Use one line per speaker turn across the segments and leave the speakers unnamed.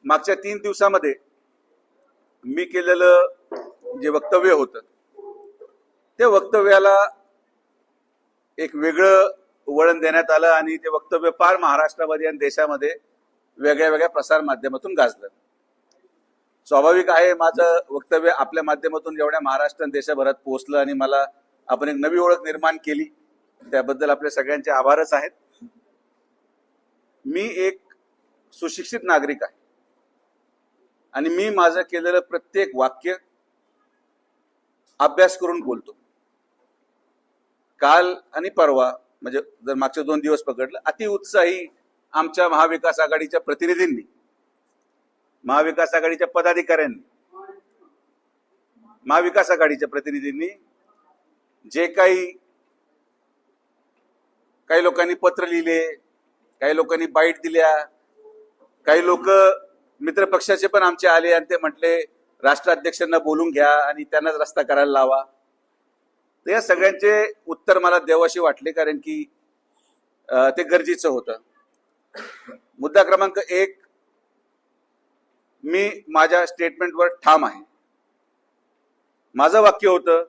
मागच्या 3 दिवसामध्ये मी केलेलं जे वक्तव्य होतं ते वक्तव्याला एक वेगळं वळण देण्यात आलं आणि ते वक्तव्य फार महाराष्ट्रामध्ये आणि देशामध्ये वेगळ्या वेगळ्या प्रसार माध्यमातून गाजलं. स्वाभाविक आहे, माझं वक्तव्य आपल्या माध्यमातून एवढ्या महाराष्ट्र आणि देशभरात पोहोचलं आणि मला आपण एक नवी ओळख निर्माण केली, त्याबद्दल आपले सगळ्यांचे आभारच आहेत. मी एक सुशिक्षित नागरिक आहे आणि मी माझं केलेलं प्रत्येक वाक्य अभ्यास करून बोलतो. काल आणि परवा म्हणजे जर मागचे 2 दिवस पकडलं, अतिउत्साही आमच्या महाविकास आघाडीच्या प्रतिनिधींनी, महाविकास आघाडीच्या पदाधिकाऱ्यांनी, महाविकास आघाडीच्या प्रतिनिधींनी जे काही लोकांनी पत्र लिहिले, काही लोकांनी बाईट दिल्या, काही लोक मित्रपक्षाचे पण आमचे आले आणि ते म्हटले राष्ट्राध्यक्षांना बोलून घ्या आणि त्यांनाच रस्ता करायला लावा. तर या सगळ्यांचे उत्तर मला द्यावंशी वाटले, कारण की ते गरजेचं होतं. मुद्दा क्रमांक 1, मी माझ्या स्टेटमेंटवर ठाम आहे. माझं वाक्य होतं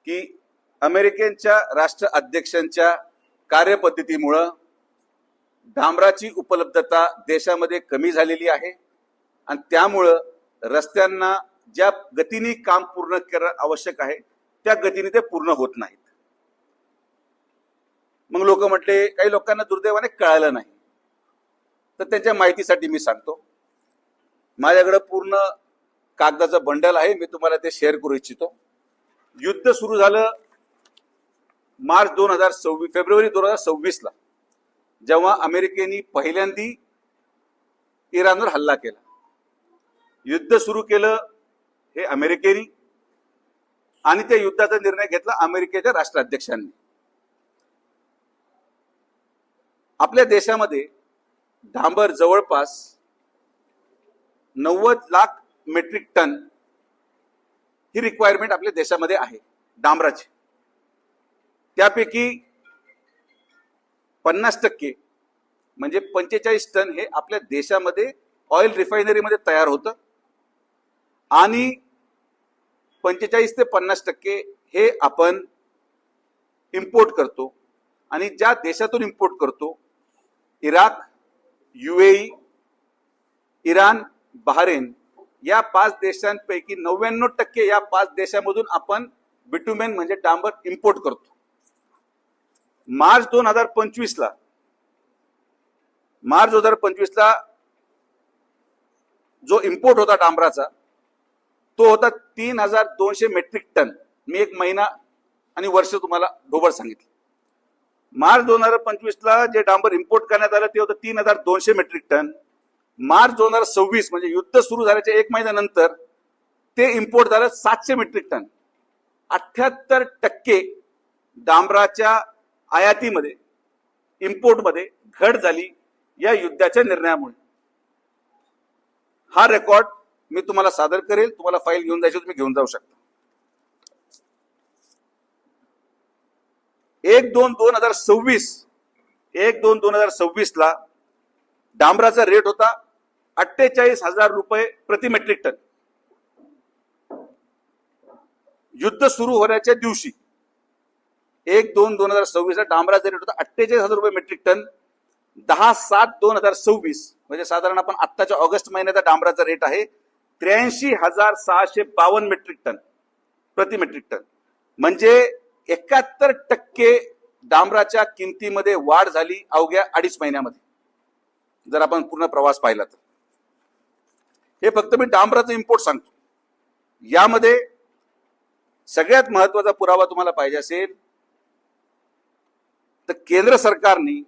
की अमेरिकेच्या राष्ट्राध्यक्षांच्या कार्यपद्धतीमुळं डांबराची उपलब्धता देशामध्ये कमी झालेली आहे आणि त्यामुळं रस्त्यांना ज्या गतीने काम पूर्ण करणं आवश्यक आहे त्या गतीने ते पूर्ण होत नाहीत. मग लोक म्हटले, काही लोकांना दुर्दैवाने कळालं नाही, तर त्यांच्या माहितीसाठी मी सांगतो. माझ्याकडे पूर्ण कागदाचं बंडल आहे, मी तुम्हाला ते शेअर करू इच्छितो. युद्ध सुरू झालं फेब्रुवारी 2026 जेव्हा अमेरिकेने पहिल्यांदी इराणवर हल्ला केला. युद्ध सुरू केलं हे अमेरिकेने आणि त्या युद्धाचा निर्णय घेतला अमेरिकेच्या राष्ट्राध्यक्षांनी. आपल्या देशामध्ये डांबर जवळपास 90 लाख मेट्रिक टन ही रिक्वायरमेंट आपल्या देशामध्ये आहे डांबराची. त्यापैकी 50% म्हणजे 45 टन हे आपल्या देशामध्ये ऑइल रिफायनरीमध्ये तयार होतं आणि 45 ते 50% हे आपण इम्पोर्ट करतो. आणि ज्या देशातून इम्पोर्ट करतो, इराक, UAE, इराण, बहरीन या 5 देशांपैकी 99% या 5 देशांमधून आपण बिटुमेन म्हणजे डांबर इम्पोर्ट करतो. मार्च 2025 जो इम्पोर्ट होता डांबराचा तो होता 3200 मेट्रिक टन. मी एक महिना आणि वर्ष तुम्हाला ढोबळ सांगितलं. मार्च 2025 जे डांबर इम्पोर्ट करण्यात आलं ते होतं 3200 मेट्रिक टन. मार्च 2026 म्हणजे युद्ध सुरू झाल्याच्या 1 महिन्यानंतर ते इम्पोर्ट झालं 700 मेट्रिक टन. 78% डांबराच्या आयातीमध्ये, इम्पोर्टमध्ये घट झाली या युद्धाच्या निर्णयामुळे. हा रेकॉर्ड मी तुम्हाला सादर करेल. तुम्हाला फाईल घेऊन जायची तुम्ही घेऊन जाऊ शकता. 1/2/2026 डांबराचा रेट होता 48,000 रुपये प्रति मेट्रिक टन. युद्ध सुरू होण्याच्या दिवशी 1/2/2026 डांबराचा रेट होता 48,000 रुपये मेट्रिक टन. 10/7/2026 म्हणजे साधारण आपण आत्ताच्या ऑगस्ट महिन्याचा डांबराचा रेट आहे 83,652 मेट्रिक टन प्रति मेट्रिक टन. म्हणजे 71% डांबराच्या किमतीमध्ये वाढ झाली अवघ्या 2.5 महिन्यामध्ये, जर आपण पूर्ण प्रवास पाहिला तर. हे फक्त मी डांबराचं इम्पोर्ट सांगतो. यामध्ये सगळ्यात महत्वाचा पुरावा तुम्हाला पाहिजे असेल तर केंद्र सरकारने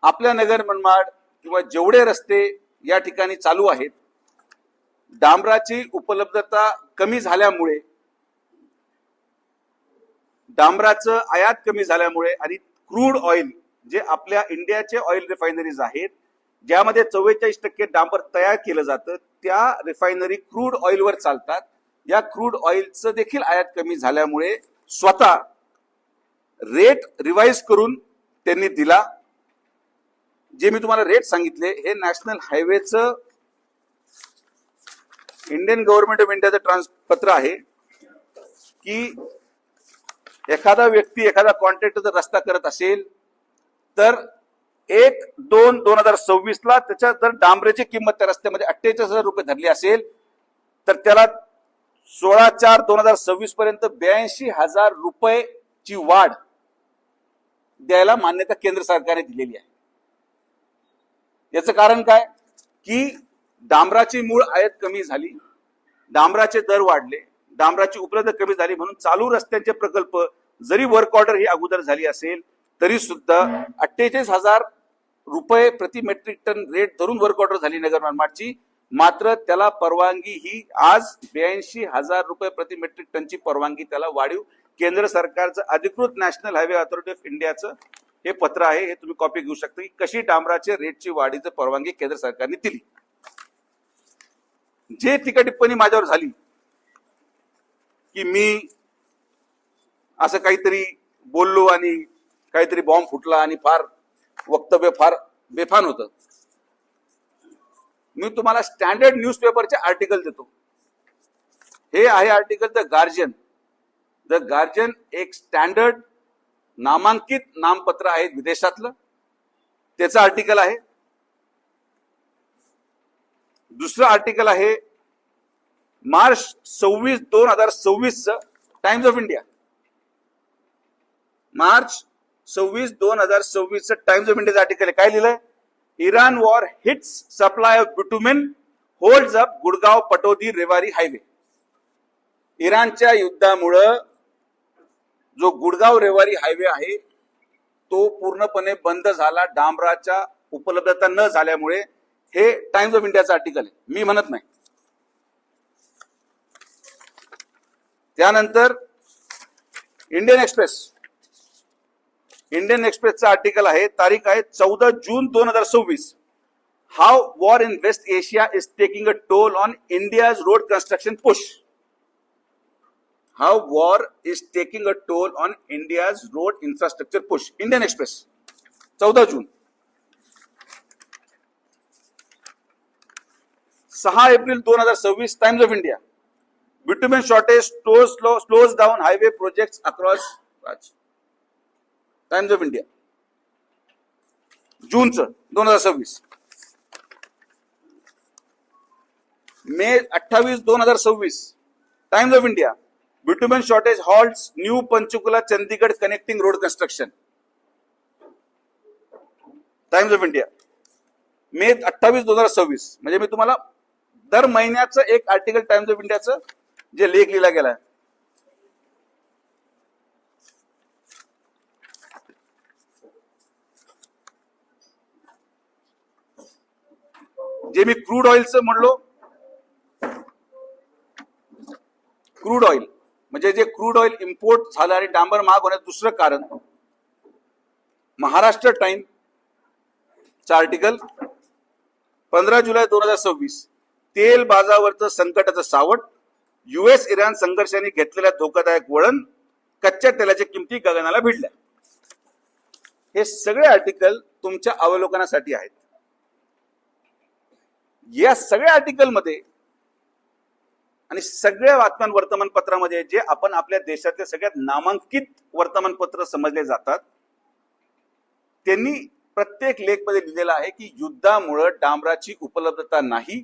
आपल्या नगर मनमाड किंवा जेवढे रस्ते या ठिकाणी चालू आहेत, डांबराची उपलब्धता कमी झाल्यामुळे, डांबराचं आयात कमी झाल्यामुळे आणि क्रूड ऑइल जे आपल्या इंडियाचे ऑइल रिफायनरीज आहेत ज्यामध्ये 44% डांबर तयार केलं जातं, त्या रिफायनरी क्रूड ऑइलवर चालतात. या क्रूड ऑइलचं देखील आयात कमी झाल्यामुळे स्वतः रेट रिवाइज करून त्यांनी दिला. जे मी तुम्हाला रेट सांगितले हे नॅशनल हायवेचं इंडियन गव्हर्नमेंट ऑफ इंडियाचं पत्र आहे की एखादा व्यक्ती एखादा कॉन्ट्रॅक्टर जर रस्ता करत असेल तर 1/2/2026 ला त्याच्या जर डांबरेची किंमत त्या रस्त्यामध्ये 48,000 रुपये धरली असेल तर त्याला 16/4/2026 पर्यंत 82,000 रुपयेची वाढ द्यायला मान्यता केंद्र सरकारने दिलेली आहे. याचं कारण काय की डांबराची मूळ आयात कमी झाली, डांबराचे दर वाढले, डांबराची उपलब्धता कमी झाली, म्हणून चालू रस्त्यांचे प्रकल्प जरी वर्क ऑर्डर ही अगोदर झाली असेल तरी सुद्धा 48,000 रुपये प्रति मेट्रिक टन रेट धरून वर्क ऑर्डर झाली नगर मनमाडची. मात्र त्याला परवानगी ही आज 82,000 रुपये प्रति मेट्रिक टनची परवानगी त्याला वाढीव केंद्र सरकारचं अधिकृत नॅशनल हायवे अथॉरिटी ऑफ इंडियाचं हे पत्र आहे. हे तुम्ही कॉपी घेऊ शकता की कशी डांबराच्या रेटची वाढीची परवानगी केंद्र सरकारने दिली. जे टीका टिप्पणी माझ्यावर झाली की मी असं काहीतरी बोललो आणि काहीतरी बॉम्ब फुटला आणि फार वक्तव्य फार बेफान होतं, मी तुम्हाला स्टँडर्ड न्यूजपेपरचे आर्टिकल देतो. हे आहे article the guardian. The guardian एक स्टँडर्ड नामांकित नामपत्र आहे विदेशातलं, त्याचं आर्टिकल आहे. दुसरं आर्टिकल आहे March 26, 2026 Times of India. March 26, 2026 Times of इंडियाचं आर्टिकल आहे. काय लिहिलंय? Iran war hits supply of bitumen holds up Gurgaon Pataudi Rewari highway. इराणच्या युद्धामुळं जो गुडगाव रेवारी हायवे आहे तो पूर्णपणे बंद झाला डांबराच्या उपलब्धता न झाल्यामुळे. हे टाइम्स ऑफ इंडियाचं आर्टिकल आहे, मी म्हणत नाही. त्यानंतर इंडियन एक्सप्रेस. इंडियन एक्सप्रेसचं आर्टिकल आहे, तारीख आहे 14 June 2026. How war in West Asia is taking a toll on India's road construction push. How war is taking a toll on India's road infrastructure push. Indian Express 14 June. 6 April 2026 Times of India. Bitumen shortage slows down highway projects across. Times of India जूनचं 2026. May 28, 2026 Times of India. Bitumen shortage halts new Panchkula Chandigarh connecting road construction. Times of India May 28, 2026. म्हणजे मी तुम्हाला दर महिन्याचं एक article times of इंडियाचं जे लेख लिहिला गेला. जे मी क्रूड ऑइलचं म्हणलो, क्रूड ऑइल म्हणजे जे क्रूड ऑइल इम्पोर्ट झालं आणि डांबर महाग होण्याचं दुसरं कारण, महाराष्ट्र टाइम चा आर्टिकल 15 जुलै 2026. तेल बाजारावरचं संकटाचं सावट, US इराण संघर्षाने घेतलेल्या धोकादायक वळण, कच्च्या तेलाच्या किमती गगनाला भिडल्या. हे सगळे आर्टिकल तुमच्या अवलोकनासाठी आहेत. या सगळ्या आर्टिकलमध्ये आणि सगळ्या वर्तमानपत्रामध्ये जे आपण आपल्या देशातले सगळ्यात नामांकित वर्तमानपत्र समजले जातात त्यांनी प्रत्येक लेखमध्ये लिहिलेलं आहे की युद्धामुळे डांबराची उपलब्धता नाही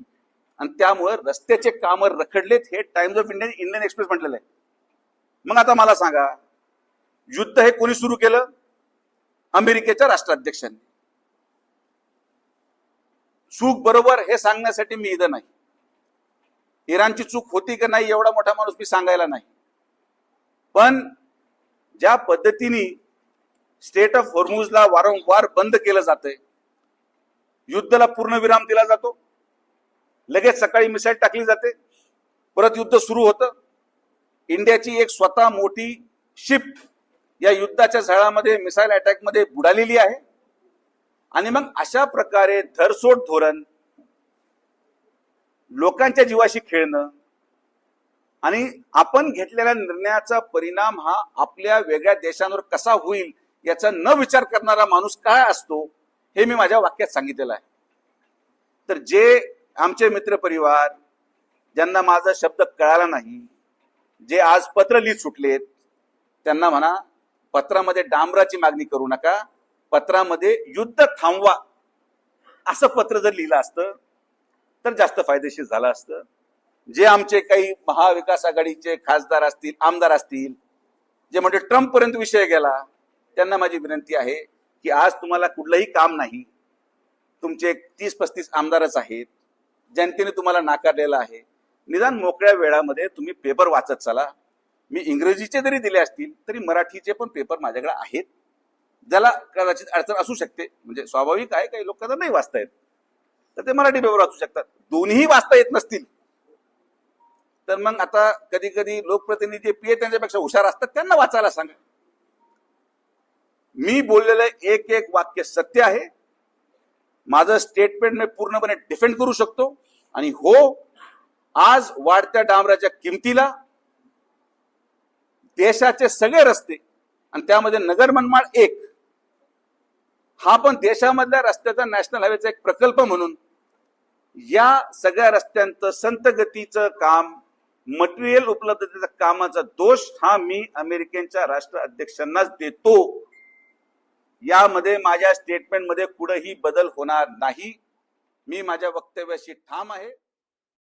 आणि त्यामुळे रस्त्याचे काम रखडलेत. हे times of India, Indian express म्हटलेलं आहे. मग आता मला सांगा, युद्ध हे कोणी सुरू केलं? अमेरिकेच्या राष्ट्राध्यक्षांनी. चूक बरोबर हे सांगण्यासाठी मी इथं नाही. इराणची चूक होती का नाही एवढा मोठा माणूस मी सांगायला नाही. पण ज्या पद्धतीने स्टेट ऑफ हॉर्मुझला वारंवार बंद केलं जातंय, युद्धाला पूर्णविराम दिला जातो, लगेच सकाळी मिसाईल टाकली जाते, परत युद्ध सुरू होतं. इंडियाची एक स्वतः मोठी शिप या युद्धाच्या झळामध्ये मिसाईल अटॅक मध्ये बुडालेली आहे. आणि मग अशा प्रकारे धरसोड धोरण, लोकांच्या जीवाशी खेळणं आणि आपण घेतलेल्या निर्णयाचा परिणाम हा आपल्या वेगळ्या देशांवर कसा होईल याचा न विचार करणारा माणूस काय असतो हे मी माझ्या वाक्यात सांगितलेलं आहे. तर जे आमचे मित्रपरिवार ज्यांना माझा शब्द कळाला नाही, जे आज पत्र लिहित सुटलेत, त्यांना म्हणा पत्रामध्ये डांबराची मागणी करू नका, पत्रामध्ये युद्ध थांबवा असं पत्र जर लिहिलं असतं तर जास्त फायदेशीर झालं असतं. जे आमचे काही महाविकास आघाडीचे खासदार असतील, आमदार असतील, जे म्हणजे ट्रम्प पर्यंत विषय गेला, त्यांना माझी विनंती आहे की आज तुम्हाला कुठलंही काम नाही, तुमचे 30-35 आमदारच आहेत, जनतेने तुम्हाला नाकारलेलं आहे, निदान मोकळ्या वेळामध्ये तुम्ही पेपर वाचत चला. मी इंग्रजीचे जरी दिले असतील तरी मराठीचे पण पेपर माझ्याकडे आहेत, ज्याला कदाचित अडचण असू शकते, म्हणजे स्वाभाविक आहे, काही लोकांना नाही वाचता येत, तर ते मराठी पेपर वाचू शकतात. दोन्ही वाचता येत नसतील तर मग आता कधी कधी लोकप्रतिनिधी पीए त्यांच्यापेक्षा हुशार असतात, त्यांना वाचायला सांगा. मी बोललेलं एक एक वाक्य सत्य आहे. माझं स्टेटमेंट मी पूर्णपणे डिफेंड करू शकतो. आणि हो, आज वाढत्या डांबराच्या किमतीला देशाचे सगळे रस्ते, आणि त्यामध्ये नगर मनमाड एक, हा पण देशामधल्या रस्त्याचा नॅशनल हायवेचा एक प्रकल्प म्हणून, या सगळ्या रस्त्यांचं संत गतीचं काम, मटेरियल उपलब्धतेचा कामाचा दोष हा मी अमेरिकेच्या राष्ट्राध्यक्षांनाच देतो. यामध्ये माझ्या स्टेटमेंटमध्ये कुठेही बदल होणार नाही. मी माझ्या वक्तव्याशी ठाम आहे.